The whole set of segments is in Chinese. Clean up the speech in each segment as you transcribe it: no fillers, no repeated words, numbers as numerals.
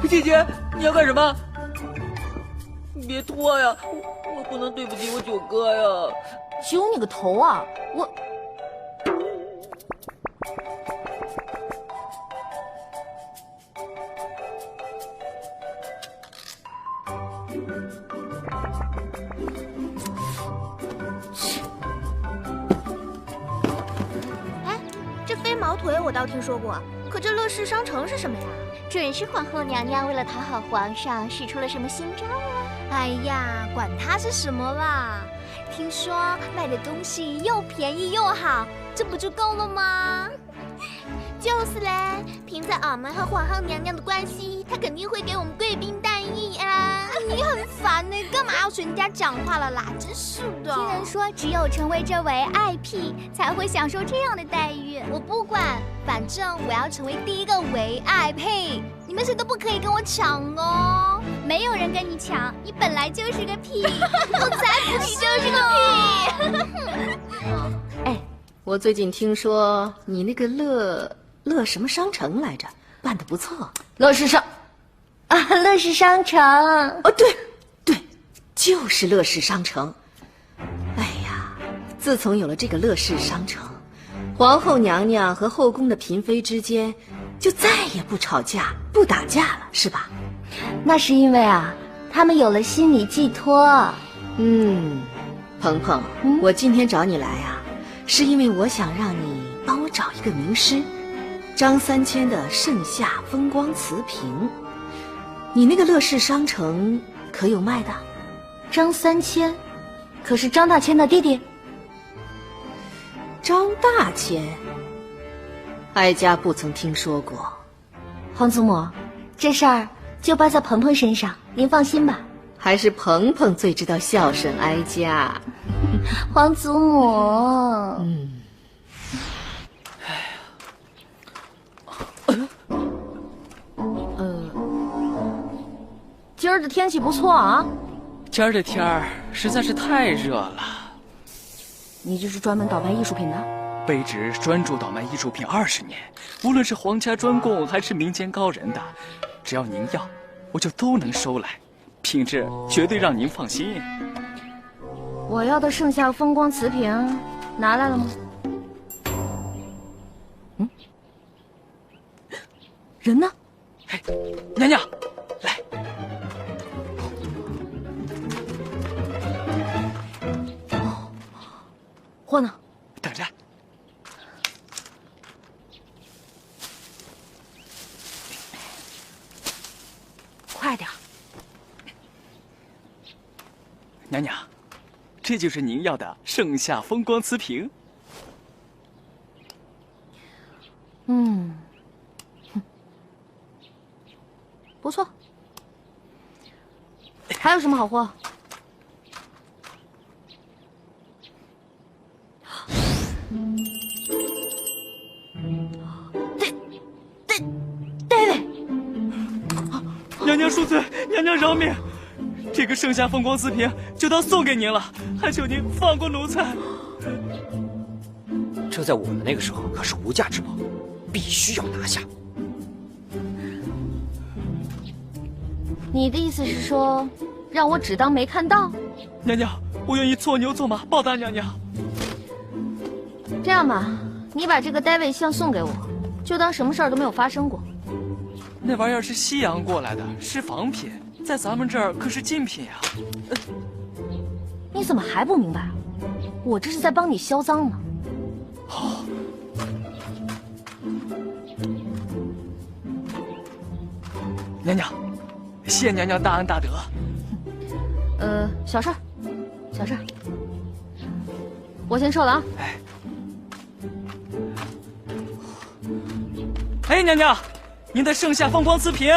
姐姐，你要干什么？你别拖呀，我不能对不起我九哥呀。揪你个头啊！我。哎，这飞毛腿我倒听说过，可这乐事商城是什么呀？准是皇后娘娘为了讨好皇上，使出了什么新招啊！哎呀，管它是什么啦！听说卖的东西又便宜又好，这不就够了吗？就是嘞，凭着俺们和皇后娘娘的关系，她肯定会给我们贵宾待遇啊！你很烦呢，干嘛要随人家讲话了啦？真是的。听人说，只有成为这为爱癖，才会享受这样的待遇。我不管，反正我要成为第一个为爱癖，你们谁都不可以跟我抢哦！没有人跟你抢，你本来就是个屁，我才不是，你就是个屁！哎，我最近听说你那个乐什么商城来着，办得不错。乐事商城。哦，对，就是乐事商城。哎呀，自从有了这个乐事商城，皇后娘娘和后宫的嫔妃之间就再也不吵架、不打架了，是吧？那是因为啊，他们有了心理寄托。鹏鹏，我今天找你来啊，是因为我想让你帮我找一个名师，张三千的《盛夏风光瓷瓶》。你那个乐事商城可有卖的？张三千，可是张大千的弟弟。张大千，哀家不曾听说过。皇祖母，这事儿就包在鹏鹏身上，您放心吧。还是鹏鹏最知道孝顺哀家。皇祖母。今儿的天气不错啊。今儿这天儿实在是太热了。你就是专门倒卖艺术品的？卑职专注倒卖艺术品20年，无论是皇家专供还是民间高人的，只要您要，我就都能收来，品质绝对让您放心。我要的盛夏风光瓷瓶拿来了吗？人呢？嘿，娘娘，来。货呢？等着。快点。娘娘，这就是您要的盛夏风光瓷瓶。不错。还有什么好货？娘娘恕罪，娘娘饶命！这个盛夏风光瓷瓶就当送给您了，还求您放过奴才。这在我们那个时候可是无价之宝，必须要拿下。你的意思是说，让我只当没看到？娘娘，我愿意做牛做马报答娘娘。这样吧，你把这个呆位像送给我，就当什么事儿都没有发生过。那玩意儿是西洋过来的，是仿品，在咱们这儿可是禁品呀。你怎么还不明白？我这是在帮你销赃呢。好。娘娘，谢娘娘大恩大德。小事儿，小事儿，我先撤了啊。哎，娘娘，您的盛夏风光瓷瓶。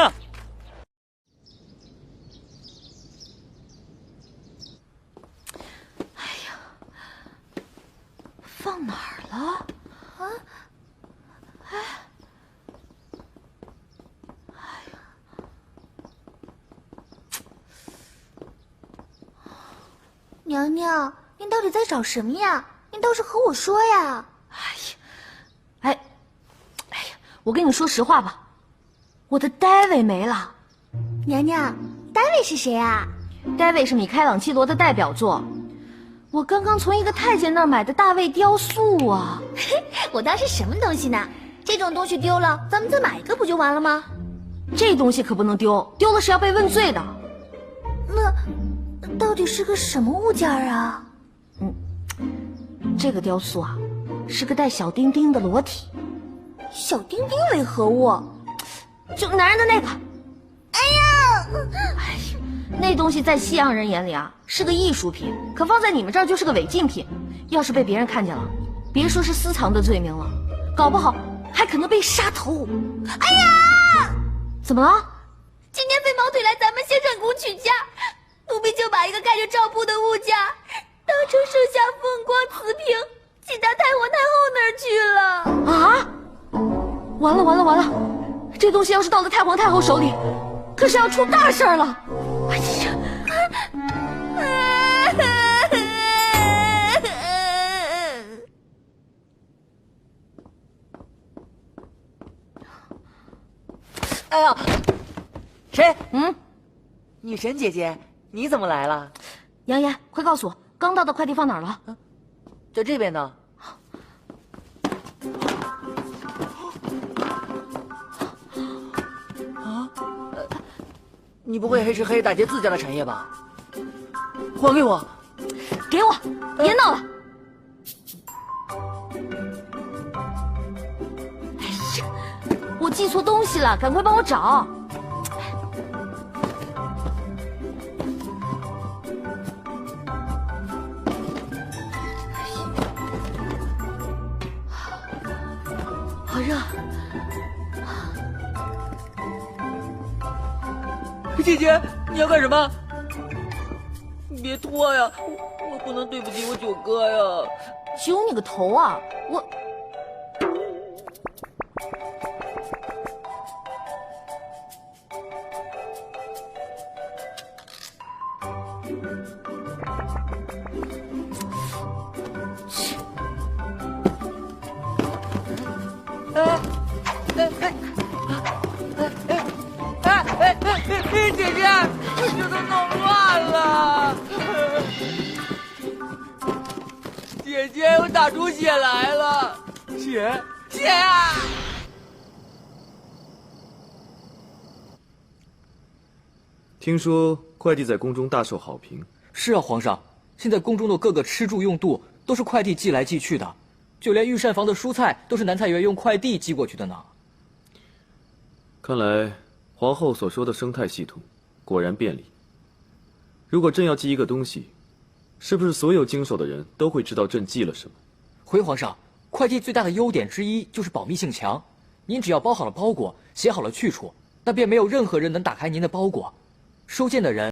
放哪儿了？娘娘，您到底在找什么呀？您倒是和我说呀！哎呀，我跟你说实话吧，我的 David 没了。娘娘，大卫是谁啊？大卫是米开朗基罗的代表作，我刚刚从一个太监那儿买的大卫雕塑啊。我当是什么东西呢？这种东西丢了，咱们再买一个不就完了吗？这东西可不能丢，丢了是要被问罪的。那到底是个什么物件啊？这个雕塑啊，是个带小丁丁的裸体。小丁丁为何物？就男人的那个。哎呀，那东西在西洋人眼里啊是个艺术品，可放在你们这儿就是个违禁品。要是被别人看见了，别说是私藏的罪名了，搞不好还可能被杀头。哎呀，怎么了？今天飞毛腿来咱们县上宫取价，奴婢就把一个开着照铺的物件当成盛夏风光瓷瓶，寄到太皇太后那儿去了。啊！完了完了完了！这东西要是到了太皇太后手里，可是要出大事了！哎呀！哎呀，谁？嗯，女神姐姐，你怎么来了？杨言，快告诉我，刚到的快递放哪儿了？在这边呢。你不会黑吃黑打劫自家的产业吧？还给我！给我！别闹了！哎呀，我寄错东西了，赶快帮我找！好热！姐姐，你要干什么？你别脱呀！我不能对不起我九哥呀！揪你个头啊！我。姐姐，这都弄乱了。姐姐，我打出血来了。血啊！听说快递在宫中大受好评。是啊，皇上，现在宫中的各个吃住用度都是快递寄来寄去的，就连御膳房的蔬菜都是南菜园用快递寄过去的呢。看来皇后所说的生态系统果然便利。如果朕要寄一个东西，是不是所有经手的人都会知道朕寄了什么？回皇上，快递最大的优点之一就是保密性强。您只要包好了包裹，写好了去处，那便没有任何人能打开您的包裹。收件的人